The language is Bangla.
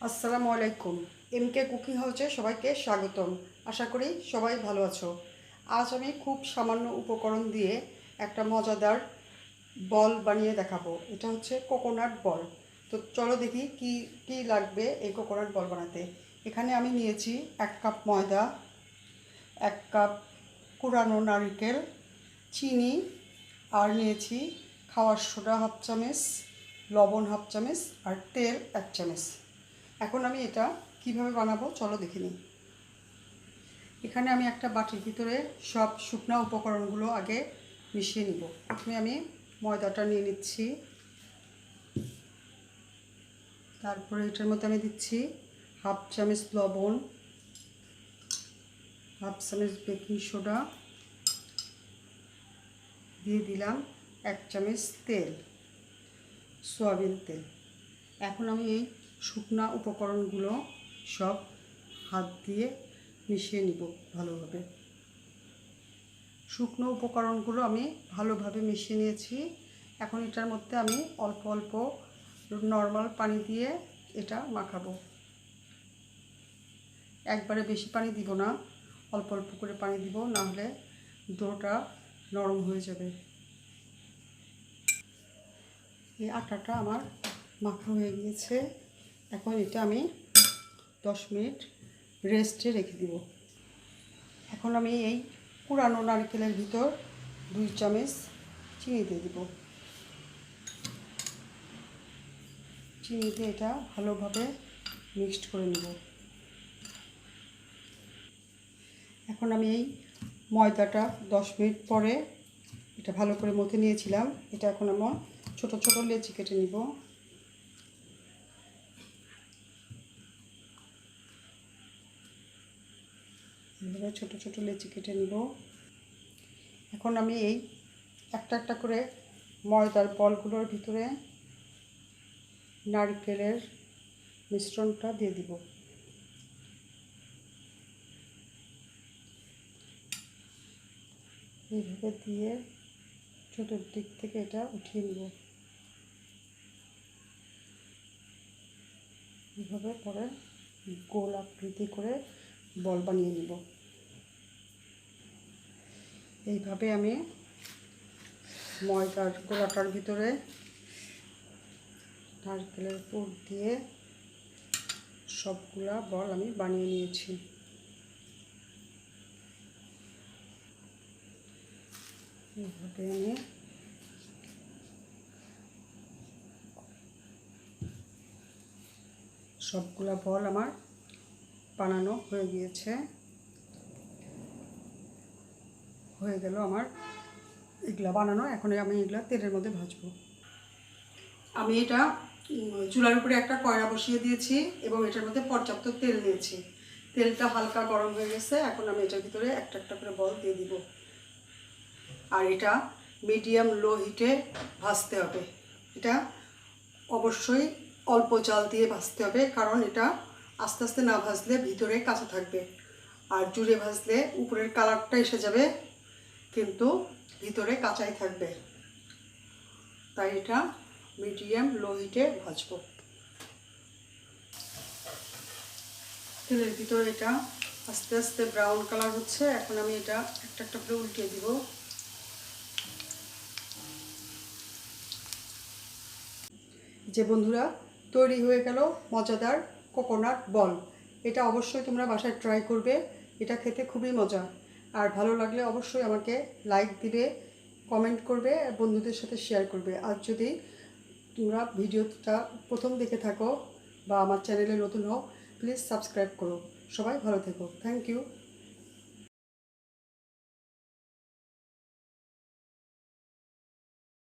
আসসালামুয়ালাইকুম এমকে কুকিং হাউসে সবাইকে স্বাগতম। আশা করি সবাই ভালো আছো। আজ আমি খুব সামান্য উপকরণ দিয়ে একটা মজাদার বল বানিয়ে দেখাবো। এটা হচ্ছে কোকোনাট বল। তো চলো দেখি কি কি লাগবে এই কোকোনাট বল বানাতে। এখানে আমি নিয়েছি 1 কাপ ময়দা, 1 কাপ কুড়ানো নারকেল, চিনি, আর নিয়েছি খাওয়ার সোডা হাফ চামচ, লবণ হাফ চামচ, আর তেল 1 চামচ। এখন আমি এটা কিভাবে বানাবো চলো দেখে নিই। এখানে আমি একটা বাটির ভিতরে সব শুকনো উপকরণগুলো আগে মিশিয়ে নিব। প্রথমে আমি ময়দাটা নিয়ে নিচ্ছি, তারপরে এটার মধ্যে আমি দিচ্ছি হাফ চামচ লবণ, হাফ চামচ বেকিং সোডা, দিয়ে দিলাম 1 চামচ তেল, সয়াবিন তেল। এখন আমি এই শুকনা উপকরণগুলো সব হাত দিয়ে মিশিয়ে নিব ভালোভাবে। শুকনো উপকরণগুলো আমি ভালোভাবে মিশিয়ে নিয়েছি। এখন এটার মধ্যে আমি অল্প অল্প নর্মাল পানি দিয়ে এটা মাখাবো। একবারে বেশি পানি দিব না, অল্প অল্প করে পানি দিব, না হলে ডোটা নরম হয়ে যাবে। এই আটাটা আমার মাখা হয়ে গিয়েছে। এখন এটা আমি 10 মিনিট রেস্টে রেখে দিব। এখন আমি এই কুড়ানো নারকেলের ভিতর 2 চামচ চিনি দিয়ে দিব। চিনি দিয়ে এটা ভালোভাবে মিক্সড করে নেব। এখন আমি এই ময়দাটা 10 মিনিট পরে এটা ভালো করে মথে নিয়েছিলাম। এটা এখন আমরা ছোট ছোট লেচি কেটে নিব। এভাবে ছোট ছোট লেচি কেটে নিব। এখন আমি এই একটা একটা করে ময়দার বলগুলোর ভিতরে নারকেলের মিশ্রণটা দিয়ে দিব। এইভাবে দিয়ে চতুর্দিক থেকে এটা উঠিয়ে নিব। এইভাবে পরে গোল আকৃতি করে বল বানিয়ে নিব। এইভাবে আমি ময়দার গোলাটার ভিতরে নারকেলের পুর দিয়ে সবগুলা বল আমি বানিয়ে নিয়েছি। এইভাবে আমি সবগুলা বল আমার বানানো হয়ে গিয়েছে। হয়ে গেল আমার এগুলা বানানো। এখন আমি এগুলা তেলের মধ্যে ভাজবো। আমি এটা চুলার উপরে একটা কড়া বসিয়ে দিয়েছি এবং এটার মধ্যে পর্যাপ্ত তেল নিয়েছি। তেলটা হালকা গরম হয়ে গেছে। এখন আমি এটার ভিতরে একটা একটা করে বল দিয়ে দিব। আর এটা মিডিয়াম লো হিটে ভাজতে হবে। এটা অবশ্যই অল্প জাল দিয়ে ভাজতে হবে, কারণ এটা আস্তে আস্তে না ভাজলে ভিতরে কাঁচা থাকবে, আর জুড়ে ভাজলে উপরের কালারটা এসে যাবে কিন্তু ভিতরে কাঁচাই থাকবে। তাই এটা মিডিয়াম লো হিটে ভাজবো। তেলের ভিতরে এটা আস্তে আস্তে ব্রাউন কালার হচ্ছে। এখন আমি এটা একটা একটা করে উল্টিয়ে দিব। যে বন্ধুরা, তৈরি হয়ে গেল মজাদার কোকোনাট বল। এটা অবশ্যই তোমরা বাসায় ট্রাই করবে। এটা খেতে খুবই মজা। আর ভালো লাগলে অবশ্যই আমাকে লাইক দিবে, কমেন্ট করবে, বন্ধুদের সাথে শেয়ার করবে। আর যদি তোমরা ভিডিওটা প্রথম দেখে থাকো বা আমার চ্যানেলে নতুন হও, প্লিজ সাবস্ক্রাইব করো। সবাই ভালো থেকো। Thank you.